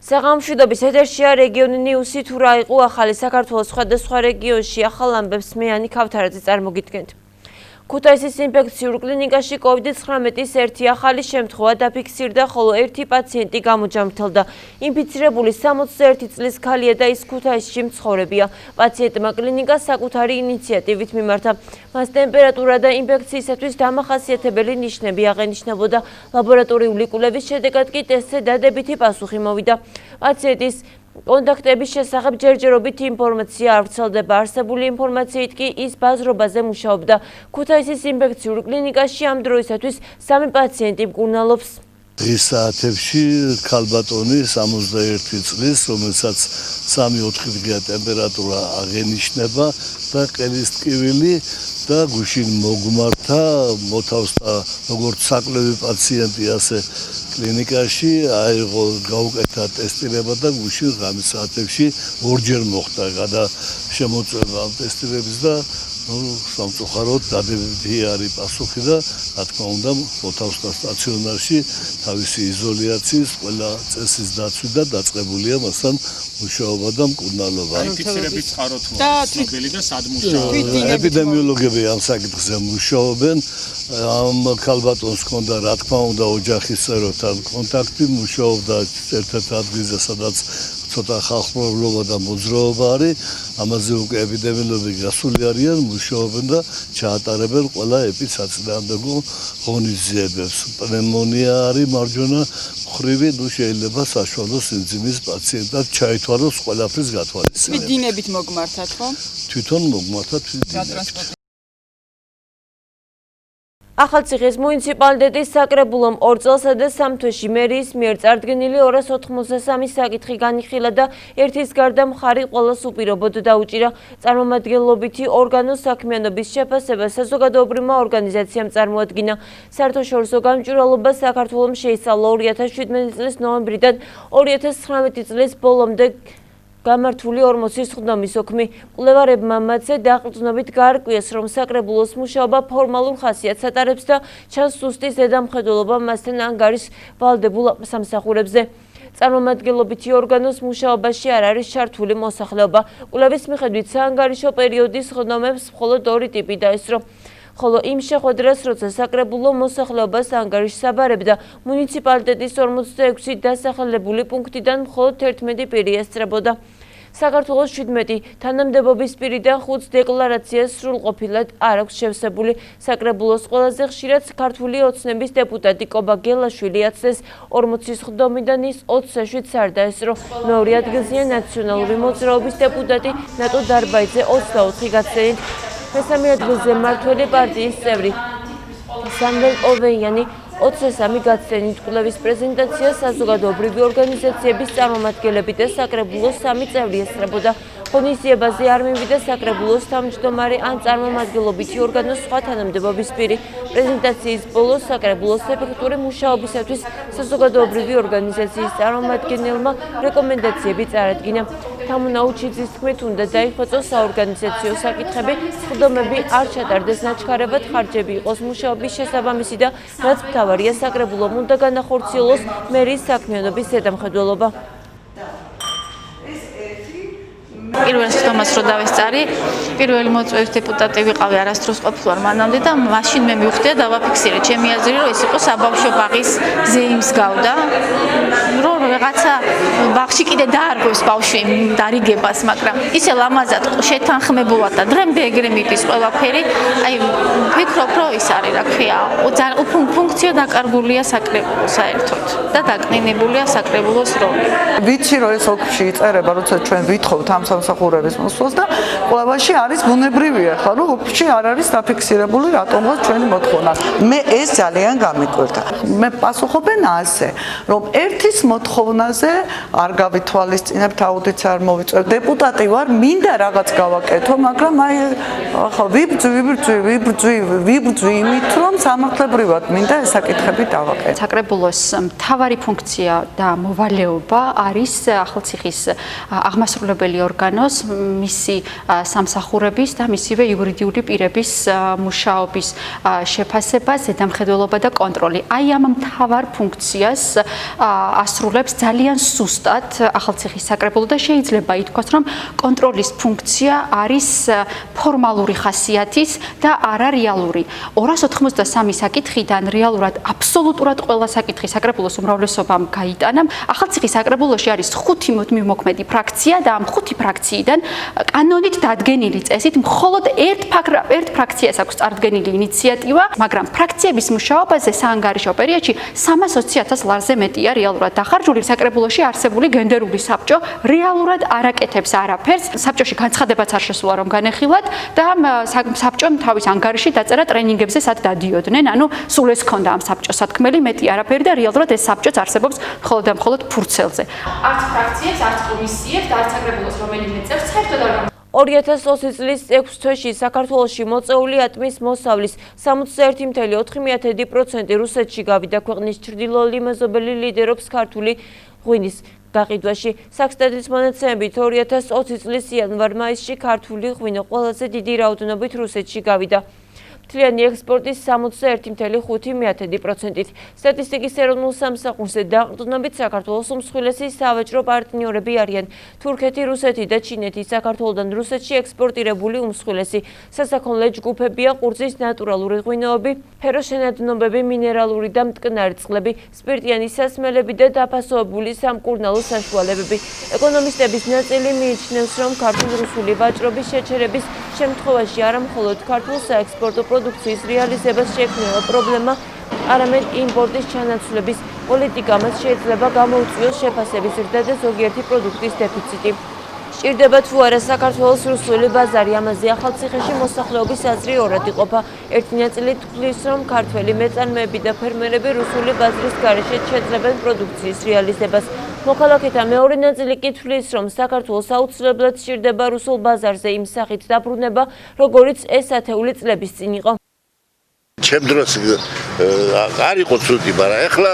საღამოშვიდობის ეთერშია რეგიონი ნიუსი თუ რა იყო ახალი საქართველოს სხვადასხვა რეგიონში ახალ ამბებს მე ანი ქავთარაძე წარმოგიდგენთ. ქუთაისის ინფექციურ კლინიკაში COVID-19-ის ერთი ახალი შემთხვევა დაფიქსირდა, ხოლო ერთი პაციენტი გამოჯამრთელდა. ინფიცირებული 61 წლის ქალია და ის ქუთაისში მცხოვრებია. პაციენტმა კლინიკა საკუთარი ინიციატივით მიმართა. მას ტემპერატურა და ინფექციისათვის დამახასიათებელი ნიშნები აღენიშნებოდა. ლაბორატორიული კვლევის შედეგად კი ტესტზე დადებითი პასუხი მოვიდა. პაციენტის კონტაქტების შესახებ ჯერჯერობით ინფორმაცია არ ვრცელდება. არსებული ინფორმაციით კი ის ბაზრობაზე მუშაობდა. ქუთაისის ინფექციურ კლინიკაში ამ დროისათვის 3 პაციენტი მკურნალობს. დღის საათებში ქალბატონი 61 წლის, რომელსაც 3-4 დღეა ტემპერატურა აღენიშნება და ყელის ტკივილი და გუშინ მოგმართა, მოთავსდა როგორც საკლები პაციენტი, ასე კლინიკაში აიღო გაუკეთა ტესტირება და გუშინ ღამის საათებში ორჯერ მოხდა გადაშემოწმება ამ ტესტირების და სამწუხაროდ დადებითი არის პასუხი და რა თქმა უნდა მოთავსდა სტაციონარში თავისი იზოლაციის ყველა წესის დაცვით და დაწყებულია მასთან მუშაობა და მკურნალობა. ინფიცირების წყაროთ ცნობილი და სად მუშაობენ? ეპიდემიოლოგები ამ საკითხზე მუშაობენ. ამ ქალბატონს ჰქონდა რა თქმა უნდა ოჯახის წევრებთან კონტაქტი, მუშაობდა ერთ-ერთ ადგილზე, სადაც ცოტა ხალხმრავლობა და მოძრაობა არის. ამაზე უკვე ეპიდემიოლოგები გასული არიან, მუშაობენ და ჩაატარებენ ყველა ეპიდემიოლოგიურ ღონისძიებებს. პნევმონია არის მარჯვენა მხრივი, შეიძლება საშუალო სიმძიმის პაციენტად ჩაითვალოს ყველაფრის გათვალისწინებით. დინებით მოგმართათ, ხო? თვითონ მოგმართათ დინებით. ახალციხის მუნიციპალიტეტის საკრებულომ 2 წელსა და 3 თვეში მერიის მიერ წარდგენილი 283 საკითხი განიხილა და ერთის გარდა მხარი ყველას უპირობოდ დაუჭირა. წარმომადგენლობითი ორგანოს საქმიანობის შეფასება საზოგადოებრივმა ორგანიზაციამ წარმოადგინა. საერთაშორისო გამჭვირვალობა საქართველოს შეისწავლა 2017 წლის ნოემბრიდან 2019 წლის ბოლომდე გამართული 40 სხდომის ოქმი. კვლევარებმა მათზე დაყრდნობით გაარკვიეს, რომ საკრებულოს მუშაობა ფორმალურ ხასიათს ატარებს და ჩანს სუსტი ზედამხედველობა მასთან ანგარის ვალდებულ სამსახურებზე. წარმომადგენლობითი ორგანოს მუშაობაში არ არის ჩართული მოსახლეობა. კვლევის მიხედვით საანგარიშო პერიოდის სხდომებს მხოლოდ 2 ტიპი დაესწრო. ხოლო იმ შეხვედრას, როცა საკრებულო მოსახლეობას ანგარიშს აბარებდა, მუნიციპალიტეტის 46 დასახლებული პუნქტიდან მხოლოდ 11 პირი ესწრებოდა. საქართველოს 17 თანამდებობის პირიდან 5 დეკლარაციას სრულყოფილად არ აქვს შევსებული. საკრებულოს ყველაზე ხშირად ქართული ოცნების დეპუტატი კობა გელაშვილი აცდეს 40 სხდომიდან ის 27-ს არ დაესწრო. მეორე ადგილზეა ნაციონალური მოძრაობის დეპუტატი ნატო დარბაიძე 24 გაცდენით. მესამე ადგილზე მმართველი პარტიის წევრი სამվել ოვეიანი 23 გაცდენით. კვლევის პრეზენტაცია საზოგადოებრივი ორგანიზაციების წარმომადგენლები და საკრებულოს 3 წევრი ესწრებოდა. ღონისძიებაზე არ მივიდა საკრებულოს თავმჯდომარე ან წარმომადგენლობითი ორგანოს სხვა თანამდებობის პირი. პრეზენტაციის ბოლოს საკრებულოს ეფექტური მუშაობისათვის საზოგადოებრივი ორგანიზაციის წარმომადგენელმა რეკომენდაციები წარადგინა. თამუნაუჩიძის თქმით, უნდა დაიხვეწოს საორგანიზაციო საკითხები, სხდომები არ ჩატარდეს ნაჩქარებად, ხარჯები იყოს მუშაობის შესაბამისი და რაც მთავარია, საკრებულომ უნდა განახორციელოს მერიის საქმიანობის ზედამხედველობა. პირველ სხდომას რო დავესწარი, პირველი მოწვევის დეპუტატი ვიყავი, არასდროს ყოფილვარ მანამდე და მაშინ მე მივხვდი და დავაფიქსირე ჩემი აზრი, რომ ეს იყო საბავშვო ბაღის ზეიმსგავდა, რომ რაღაცა ბაღში კიდე დაარღვევს ბავშვი დარიგებას, მაგრამ ისე ლამაზად შეთანხმებულად და დრემდე ეგრე მიდის ყველაფერი, აი ვფიქრობ, რომ ის არის, რა ქვია, ფუნქცია დაკარგულია საკრებულოს საერთოდ და დაკნინებულია საკრებულოს როლი. ვიცი, რომ ეს ოქში იწერება, როცა ჩვენ ვითხოვთ ამ სამსახურების მოსვლას და კვლევაში არის ბუნებრივია, ხო, რომ ოქში არ არის დაფიქსირებული რატომღაც ჩვენი მოთხოვნა. მე ეს ძალიან გამიკვირდა. მე პასუხობენ ასე, რომ ერთის მოთხოვნაზე არ გავითვალისწინებთ, აუდიტს არ მოვიწევ. დეპუტატი ვარ, მინდა რაღაც გავაკეთო, მაგრამ აი ხო ვიბრძვი იმით, რომ სამართლებრივად მინდა ეს საკითხები დავაკეთო. საკრებულოს მთავარი ფუნქცია და მოვალეობა არის ახალციხის აღმასრულებელი ორგანო გაიყვანოს მისი სამსახურების და მისივე იურიდიული პირების მუშაობის შეფასება, ზედამხედველობა და კონტროლი. აი ამ მთავარ ფუნქციას ასრულებს ძალიან სუსტად ახალციხის საკრებულო და შეიძლება ითქვას, რომ კონტროლის ფუნქცია არის ფორმალური ხასიათის და არა რეალური. 283 საკითხიდან რეალურად აბსოლუტურად ყველა საკითხი საკრებულოს უმრავლესობამ გაიტანა. ახალციხის საკრებულოში არის 5 მიმოქმედი ფრაქცია და ამ 5 ფრაქციიდან კანონით დადგენილი წესით მხოლოდ ერთ ფრაქციას აქვს წარდგენილი ინიციატივა, მაგრამ ფრაქციების მუშაობაზე საანგარიშო პერიოდში 320,000 ლარზე მეტია რეალურად დახარჯული. საკრებულოში არსებული გენდერული საბჭო რეალურად არ აკეთებს არაფერს. საბჭოში განცხადებაც არ შესულა რომ განეხილათ და საბჭომ თავის ანგარიში დაწერა ტრენინგებზე სად დადიოდნენ. ანუ სულ ეს ქონდა ამ საბჭოს სათქმელი, მეტი არაფერი და რეალურად ეს საბჭოც არსებობს მხოლოდ და მხოლოდ ფურცელზე. არც ფრაქციებს, არც კომისიებს და არც საკრებულოს რომელიმე წევრს საერთოდ არ 2020 წლის 6 თვეში საქართველოში მოწეული ატმის მოსავლის 61.4% რუსეთში გავიდა. ქვეყნის ჩრდილოელი მეზობელი ლიდერობს ქართული ღვინის გაყიდვაში. საქსტატის მონაცემებით 2020 წლის იანვარ-მაისში ქართული ღვინო ყველაზე დიდი რაოდენობით რუსეთში გავიდა. მთლიანი ექსპორტის 61.5%-ით. სტატისტიკის ეროვნულ სამსახურზე დაყრდნობით საქართველოს უმსხვილესი სავაჭრო პარტნიორები არიან თურქეთი, რუსეთი და ჩინეთი. საქართველოდან რუსეთში ექსპორტირებული უმსხვილესი სასაქონლე ჯგუფებია ყურძის ნატურალური ღვინოები, ფეროშენადნობები, მინერალური და მტკნარი წყლები, სპირტიანი სასმელები და დაფასოებული სამკურნალო საშუალებები. ეკონომისტების ნაწილი მიიჩნევს, რომ ქართულ-რუსული ვაჭრობის შეჩერების შემთხვევაში არა მხოლოდ ქართულ საექსპორტო პროდუქციის რეალიზებას შექმნება პრობლემა, არამედ იმპორტის ჩანაცვლების პოლიტიკა მას შეიძლება გამოუწვიოს შეფასების ზრდა და ზოგიერთი პროდუქტის დეფიციტი. სჭირდება თუ არა საქართველოს რუსული ბაზარი, ამაზე ახალციხეში მოსახლეობის აზრი ორად იყოფა. ერთი ნაწილი თვლის, რომ ქართველი მეწარმეები და ფერმერები რუსული ბაზრის გარეშე შეძლებენ პროდუქციის რეალიზებას. მოქალაქეთა მეორე ნაწილი კი თვლის, რომ საქართველოს აუცილებლად სჭირდება რუსულ ბაზარზე იმ სახით დაბრუნება, როგორიც ეს ათეული წლების წინ იყო. ჩემ დროს არ იყო ცუდი, მაგრამ ეხლა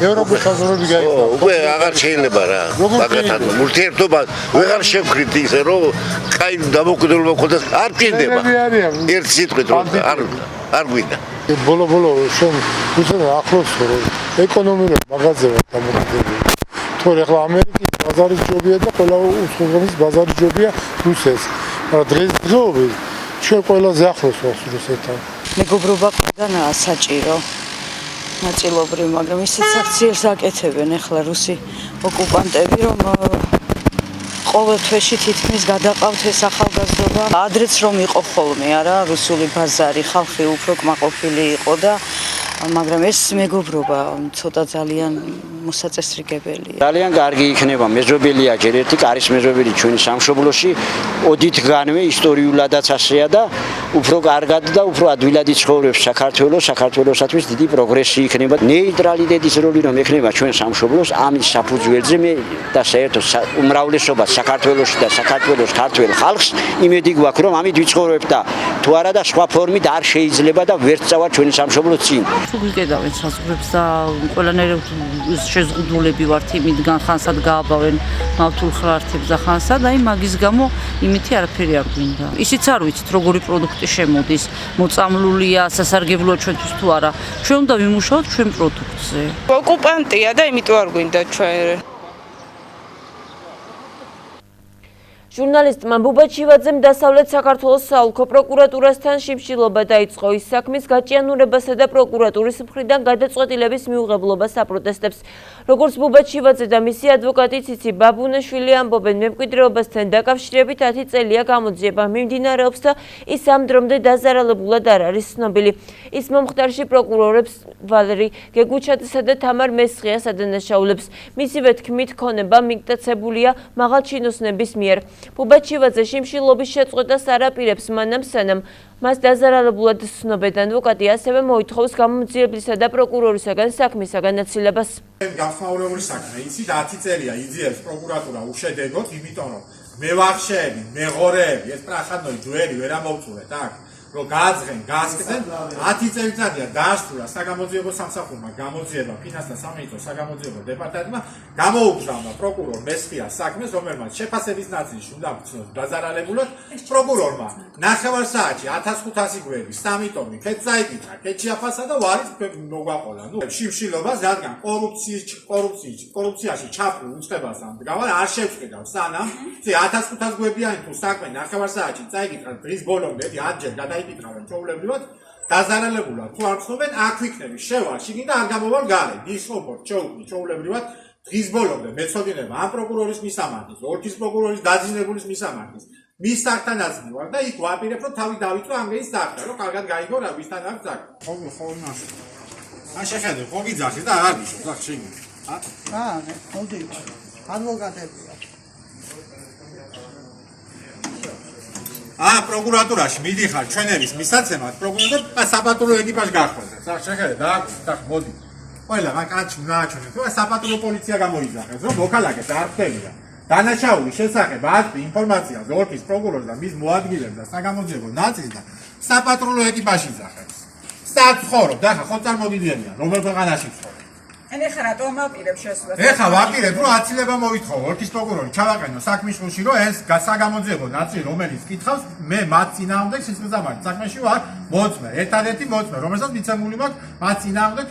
ევროპის საზღვრები გაიქცა. უკვე აღარ შეიძლება რა. მაგათად ურთიერთობა ვეღარ შევქრით ისე რომ კაი დამოუკიდებლობა გქონდეს, არ გჭირდება. ერთ სიტყვით რომ არ გვინდა. ბოლო შენ უცებ ახლოს რომ ეკონომიური მაღაზია დამოკიდებული. თორე ახლა ამერიკის ბაზარი ჯობია და ყველა უცხოეთის ბაზარი ჯობია რუსეთს. მაგრამ დღესდღეობით ჩვენ ყველაზე ახლოს ვართ რუსეთთან. მეგობრობა ყველგანაა საჭირო. ნაწილობრივ, მაგრამ ისეთ აქციებს აკეთებენ ახლა რუსი ოკუპანტები, რომ ყოველ თვეში თითქმის გადაყავთ ეს ახალგაზრდობა. ადრეც რომ იყო ხოლმე, არა, რუსული ბაზარი, ხალხი უფრო კმაყოფილი იყო და მაგრამ ეს მეგობრობა ცოტა ძალიან მოსაწესრიგებელია. ძალიან კარგი იქნება მეზობელია ჯერ ერთი კარის მეზობელი ჩვენი სამშობლოში ოდითგანვე ისტორიულადაც ასეა და უფრო კარგად და უფრო ადვილად იცხოვრებს საქართველოსთვის დიდი პროგრესი იქნება. ნეიტრალიტეტის როლი რომ ექნება ჩვენ სამშობლოს ამის საფუძველზე მე და საერთოდ უმრავლესობა საქართველოში და საქართველოს ქართველ ხალხს იმედი გვაქვს რომ ამით ვიცხოვრებ და თუ არა და სხვა ფორმით არ შეიძლება და ვერ წავა ჩვენი სამშობლო წინ. თუ გიკედავენ საზღვრებს და ყველანაირად შეზღუდულები ვართ იმიდან ხანსად გააბავენ ნავთულ ხრართებს და ხანსად, აი მაგის გამო იმითი არაფერი არ გვინდა. ისიც არ ვიცით როგორი პროდუქტი შემოდის, მოწამლულია, სასარგებლოა ჩვენთვის თუ არა. ჩვენ უნდა ვიმუშაოთ ჩვენ პროდუქტზე. ოკუპანტია და იმიტომ არ გვინდა ჩვენ. ჟურნალისტმა ბუბა ჩივაძემ დასავლეთ საქართველოს საოლქო პროკურატურასთან შიმშილობა დაიწყო. ის საქმის გაჭიანურებასა და პროკურატურის მხრიდან გადაწყვეტილების მიუღებლობას აპროტესტებს. როგორც ბუბა ჩივაძე და მისი ადვოკატი ციცი ბაბუნაშვილი ამბობენ, მემკვიდრეობასთან დაკავშირებით 10 წელია გამოძიება მიმდინარეობს და ის ამ დრომდე დაზარალებულად არ არის ცნობილი. ის მომხდარში პროკურორებს ვალერი გეგუჩაძესა და თამარ მესხიას ადანაშაულებს. მისივე თქმით, ქონება მიგტაცებულია მაღალჩინოსნების მიერ. ბუბა ჩივაძე შიმშილობის შეწყვეტას არ აპირებს მანამ სანამ მას დაზარალებულად ცნობენ. ადვოკატი ასევე მოითხოვს გამოძიებლისა და პროკურორისაგან საქმის განაცილებას. გახსნაურებული საქმე, იცი 10 წელია იძიებს პროკურატურა უშედეგოდ, იმიტომ რომ მე ვახშეები, მეღორეები, ეს პრახანოი ჯვერი ვერ ამოვწურეთ აქ. რომ გააძღენ, გასკდნენ 10 წელიწადია დაასრულა საგამოძიებო სამსახურმა გამოძიება ფინანსთა სამინისტროს საგამოძიებო დეპარტამენტმა გამოუგზავნა პროკურორ მესხიას საქმეს, რომელმაც შეფასების ნაწილში უნდა გწნოს დაზარალებულად პროკურორმა 9 საათში 1500 გვერდი 3 ტომი ქეთ წაიკითხა, ქეთ შეაფასა და ვარის მოგვაყოლა. ნუ შიმშილობას რადგან კორუფციაში ჩაფრულ უწყებასთან მდგავარ არ შევწყვეტავ სანამ 1500 გვერდიანი თუ საქმე 9 საათში წაიკითხა დღის ბოლომდე 10 ჯერ გადაიკითხავენ ჩაულებრივად დაზარალებულად თუ არ ხსნობენ აქ ვიქნები შევალ შიგნით და არ გამოვალ გარე დისკომფორტ ჩაულებრივად დღის ბოლომდე მეცოდინება ამ პროკურორის მისამართის ოლქის პროკურორის დაძინებულის მისამართის მის სახთანაც მივარ და იქ ვაპირებ რომ თავი დავიწყო ამგეის სახთა რომ კარგად გაიგო რა ვისთან აქვს საქმე ხო ნაშე ან შეხედე ხო გიძახი და არ გიშო ზახ შეგინე მოდი ადვოკატებია პროკურატურაში მიდიხარ ჩვენების მისაცემად პროკურატურა საპატრულო ეკიპაჟი გახვედრებს ზახ შეხედე და მოდი ყველა მაგაჩი ნაჩვენებს რომ საპატრულო პოლიცია გამოიძახეს რომ მოქალაქეს არ ხდებია დანაშაულის შესახებ აქტი ინფორმაციას ოლქის პროკურორს და მის მოადგილეებს და საგამოძიებო ნაწილს და საპატრულო ეკიპაჟი იძახებს საცხოვრობ და ხო წარმოგიდგენია რომელ ქვეყანაში ცხოვრობ ეხლა რატომ ვაპირებ შესვლას? ეხლა ვაპირებ რომ აცილება მოვითხოვო ოლქის პროკურორი ჩავაყენო საქმის ხუში რომ ეს საგამოძიებო ნაწილი რომელიც კითხავს მე მათ წინააღმდეგ სისხლძარღვით საქმეში ვარ მოწმე ერთადერთი მოწმე რომელსაც მიცემული მაქვს მათ წინააღმდეგ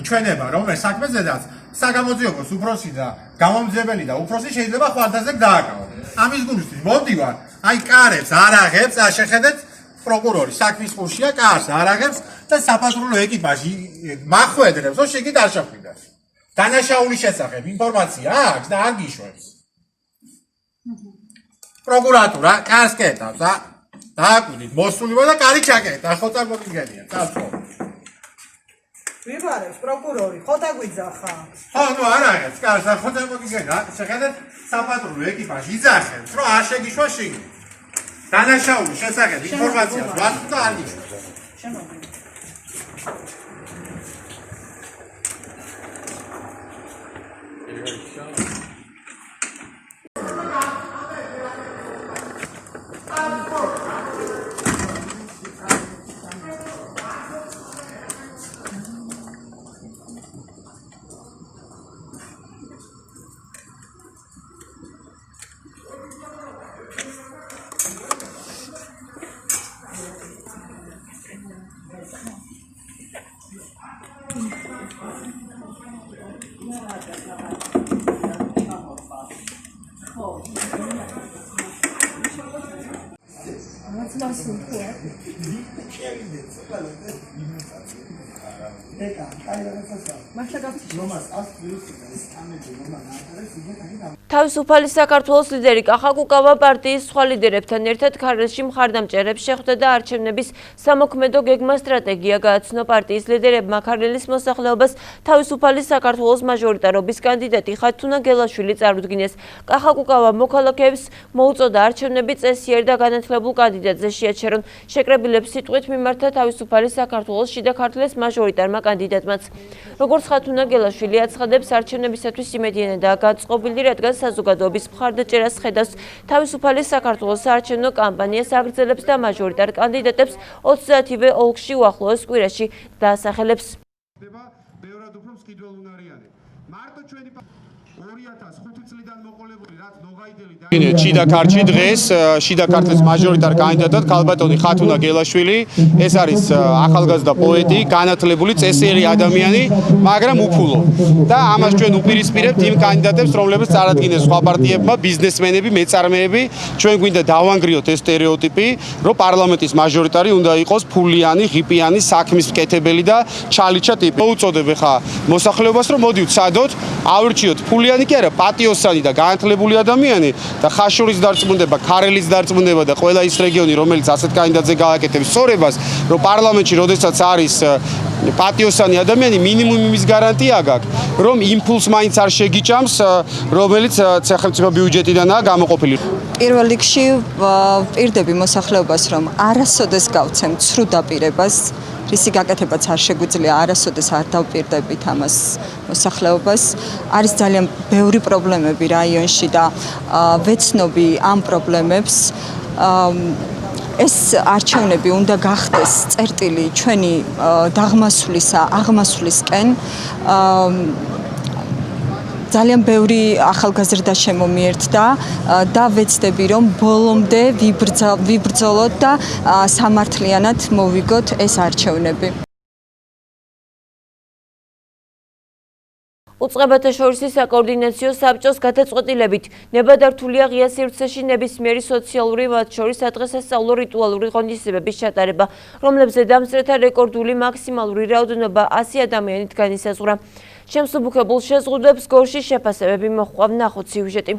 ჩვენება რომ ეს საქმეზედაც საგამოძიებოს უფროსი და გამომძიებელი და უფროსი შეიძლება ხვალდაზე დააკავო ამის გულისთვის მოვდივარ აი კარებს არაღებს შეხედეთ პროკურორი საქმის ხუშია კარს არაღებს და საპატრულო ეკიპაჟი მახვედრებს რომ შეგით არ შეხვიდას დანაშაულის შესახებ ინფორმაცია აქვს და არ გიშვებს პროკურატურა კარს კეთავს და დააკვირდით მოსულივა და კარი ჩაკეტა ხო წარმოგიდგენია წავწო ვიბარებს პროკურორი ხო დაგვიძახა ხო ნუ არაღებს კარს ხო წარმოგიდგენია შეხედეთ საპატრულო ეკიპაჟი იძახებს რომ არ შეგიშვა შიგნით დანაშაულის შესახებ ინფორმაციას ვაწყდა და არ გიშვებს თავისუფალი საქართველოს ლიდერი კახა კუკავა პარტიის სხვა ლიდერებთან ერთად ქარელში მხარდამჭერებს შეხვდა და არჩევნების სამოქმედო გეგმა სტრატეგია გააცნო პარტიის ლიდერებმა ქარელის მოსახლეობას თავისუფალი საქართველოს მაჟორიტარობის კანდიდატი ხათუნა გელაშვილი წარუდგინეს. კახა კუკავა მოქალაქეებს მოუწოდა არჩევნები წესიერ და განათლებულ კანდიდატზე შეაჩერონ. შეკრებილებს სიტყვით მიმართა თავისუფალი საქართველოს შიდა ქართლის მაჟორიტარმა კანდიდატმაც. როგორც ხათუნა გელაშვილი აცხადებს, არჩევნებისათვის იმედიანადაა გაწყობილი, რადგან საზოგადოების მხარდაჭერას ხედავს თავისუფალი საქართველოს საარჩევნო კამპანიას აგრძელებს და მაჟორიტარ კანდიდატებს 30-ვე ოლქში უახლოეს კვირაში დაასახელებს. ბევრად უფრო მსყიდველუნარიანი. მარტო ჩვენი 2005 წლიდან მოყოლებული რაც ნოგაიდელი და შიდა ქართლში დღეს შიდა ქართლის მაჟორიტარ კანდიდატად ქალბატონი ხათუნა გელაშვილი ეს არის ახალგაზრდა პოეტი, განათლებული წესიერი ადამიანი, მაგრამ უფულო. და ამას ჩვენ უპირისპირებთ იმ კანდიდატებს, რომლებიც წარადგინეს სხვა პარტიებმა, ბიზნესმენები, მეწარმეები. ჩვენ გვინდა დავანგრიოთ ეს სტერეოტიპი, რომ პარლამენტის მაჟორიტარი უნდა იყოს ფულიანი, ღიპიანი, საქმის მკეთებელი და ჩალიჩა ტიპი. მოუწოდებ ხა მოსახლეობას, რომ მოდიოთ სადოთ, ავირჩიოთ ფულიანი კი არა, პატიოსანი და განათლებული ადამიანი და ხაშურის დარწმუნდება, ქარელის დარწმუნდება და ყველა ის რეგიონი, რომელიც ასეთ კანდიდატზე გააკეთებს სწორებას, რომ პარლამენტში როდესაც არის პატიოსანი ადამიანი, მინიმუმ იმის გარანტია გაქვს, რომ იმპულს მაინც არ შეგიჭამს, რომელიც სახელმწიფო ბიუჯეტიდანაა გამოყოფილი. პირველ რიგში პირდები მოსახლეობას, რომ არასოდეს გავცემთ ცრუ დაპირებას, რისი გაკეთებაც არ შეგვიძლია, არასოდეს არ დავპირდებით ამას მოსახლეობას. არის ძალიან ბევრი პრობლემები რაიონში და ვეცნობი ამ პრობლემებს. ეს არჩევნები უნდა გახდეს წერტილი ჩვენი დაღმასვლისა, აღმასვლისკენ. ძალიან ბევრი ახალგაზრდა შემომიერთა და ვეცდები რომ ბოლომდე ვიბრძოლოთ და სამართლიანად მოვიგოთ ეს არჩევნები. უწყებათა შორის საკოორდინაციო საბჭოს გადაწყვეტილებით ნებადართულია ღია სივრცეში ნებისმიერი სოციალური, მათ შორის სადღესასწაულო რიტუალური ღონისძიებების ჩატარება, რომლებზე დამსწრეთა რეკორდული მაქსიმალური რაოდენობა 100 ადამიანით განისაზღვრა. შემსუბუქებულ შეზღუდვებს გორში შეფასებები მოჰყვა, ვნახოთ სიუჟეტი.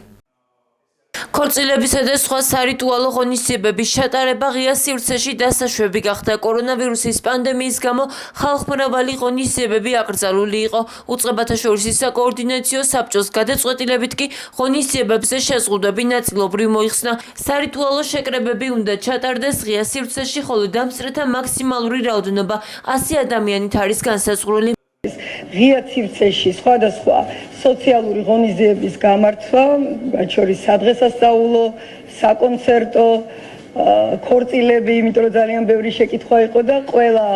ქორწილებისა და სხვა სარიტუალო ღონისძიებების ჩატარება ღია სივრცეში დასაშვები გახდა. კორონავირუსის პანდემიის გამო ხალხმრავალი ღონისძიებები აკრძალული იყო. უწყებათა შორის საკოორდინაციო საბჭოს გადაწყვეტილებით კი ღონისძიებებზე შეზღუდვები ნაწილობრივ მოიხსნა. სარიტუალო შეკრებები უნდა ჩატარდეს ღია სივრცეში, ხოლო დამსწრეთა მაქსიმალური რაოდენობა 100 ადამიანით არის განსაზღვრული. ღია სივრცეში სხვადასხვა სოციალური ღონისძიების გამართვა, მათ შორის სადღესასწაულო, საკონცერტო, ქორწილები, იმიტომ რომ ძალიან ბევრი შეკითხვა იყო და ყველა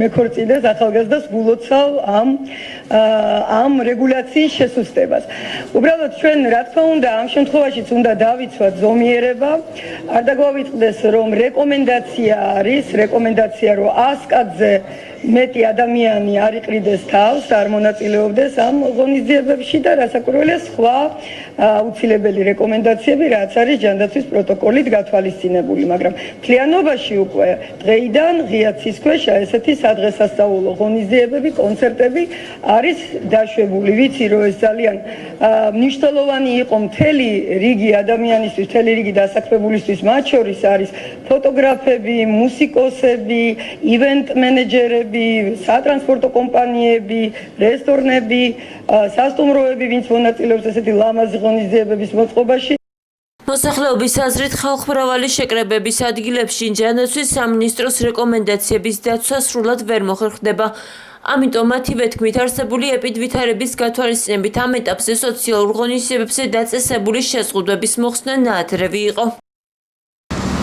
მეკორწინეს ახალგაზრდას გულოცავ ამ რეგულაციის შესუსტებას. უბრალოდ ჩვენ რა თქმა უნდა ამ შემთხვევაშიც უნდა დავიცვათ ზომიერება, არ დაგვავიწყდეს რომ რეკომენდაცია არის, რომ 100 კაცზე მეტი ადამიანი არ იყრიდეს თავს, არ მონაწილეობდეს ამ ღონისძიებებში და რასაკვირველია სხვა აუცილებელი რეკომენდაციები, რაც არის ჯანდაცვის პროტოკოლით გათვალისწინებული, მაგრამ მთლიანობაში უკვე დღეიდან ღია ცის ქვეშ ესეთი სადღესასწაულო ღონისძიებები, კონცერტები არის დაშვებული. ვიცი რომ ეს ძალიან მნიშვნელოვანი იყო მთელი რიგი ადამიანისთვის, მთელი რიგი დასაქმებულისთვის, მათ შორის არის ფოტოგრაფები, მუსიკოსები, ივენტ მენეჯერები, სატრანსპორტო კომპანიები, რესტორნები, სასტუმროები, ვინც მონაწილეობს ესეთი ლამაზი ღონისძიებების მოწყობაში. მოსახლეობის აზრით ხალხმრავალი შეკრებების ადგილებში ჯანდაცვის სამინისტროს რეკომენდაციების დაცვა სრულად ვერ მოხერხდება. ამიტომ მათივე თქმით არსებული ეპიდვითარების გათვალისწინებით ამ ეტაპზე სოციალურ ღონისძიებებზე დაწესებული შეზღუდვების მოხსნა ნაადრევი იყო.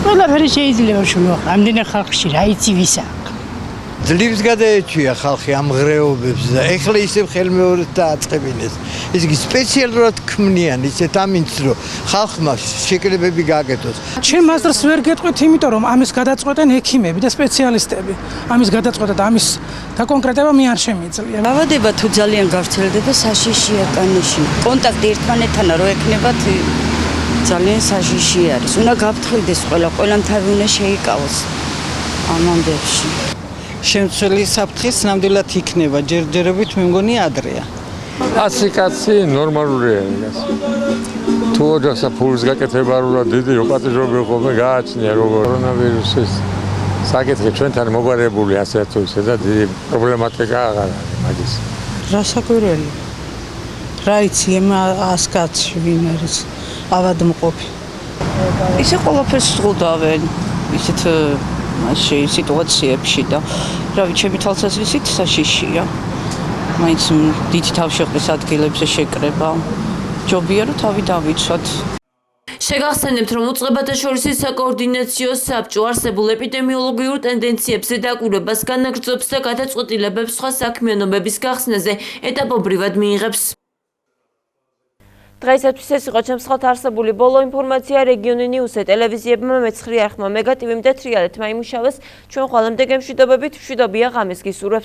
ყველაფერი შეიძლება შევხვდეთ ამდენი ხალხში, რა იცი ვისა. ძლივს გადაეჩვია ხალხი ამ ღრეობებს და ეხლა ისევ ხელმეორედ დააწყებინეს. ეს იგი სპეციალურად ქმნიან ისეთ ამინც რომ ხალხმა შეკრებები გააკეთოს. ჩემ აზრს ვერ გეტყვით, იმიტომ რომ ამის გადაწყვეტენ ექიმები და სპეციალისტები. ამის გადაწყვეტა და ამის დაკონკრეტება მე არ შემიძლია. დაავადება თუ ძალიან გავრცელდება საშიშია კანიში. კონტაქტი ერთმანეთთან რო ექნებათ ძალიან საშიში არის. უნდა გაფრთხილდეს ყველამ თავი უნდა შეიკავოს ამ ამბებში. შემცველი საფრთხის ნამდვილად იქნება, ჯერჯერობით მე მგონი ადრეა. 100 კაცი ნორმალურია ეს. თუ ოჯახსა ფულის გაკეთება რა დიდი პატიჟობი ხოლმე გააჩნია როგორ კორონავირუსის საკითხი ჩვენთან მოგვარებული ასე თუ ისე და დიდი პრობლემატიკა აღარ არის მაგის. რასაკვირველი. რა იცი ამ 100 კაცში ვინ არის ავადმყოფი. ისე ყველაფერს ზღუდავენ. ისეთ მასში სიტუაციებში და რავი ჩემი თვალსაზრისით საშიშია. მაინც დიდი თავშეყრის ადგილებზე შეკრება. ჯობია რომ თავი დავიცვათ. შეგახსენებთ, რომ უწყებათა შორის საკოორდინაციო საბჭო არსებულ ეპიდემიოლოგიურ ტენდენციებზე დაკვირვებას განაგრძობს და გადაწყვეტილებებს სხვა საქმიანობების გახსნაზე ეტაპობრივად მიიღებს. დღეისათვის ეს იყო ჩემს ხელთ არსებული ბოლო ინფორმაცია. რეგიონი ნიუსზე ტელევიზიებმა მეცხრე არხმა მეგატივიმ და თრიალეთმა იმუშავეს. ჩვენ ხვალამდე გემშვიდობებით, მშვიდობია ღამეს გისურვებთ.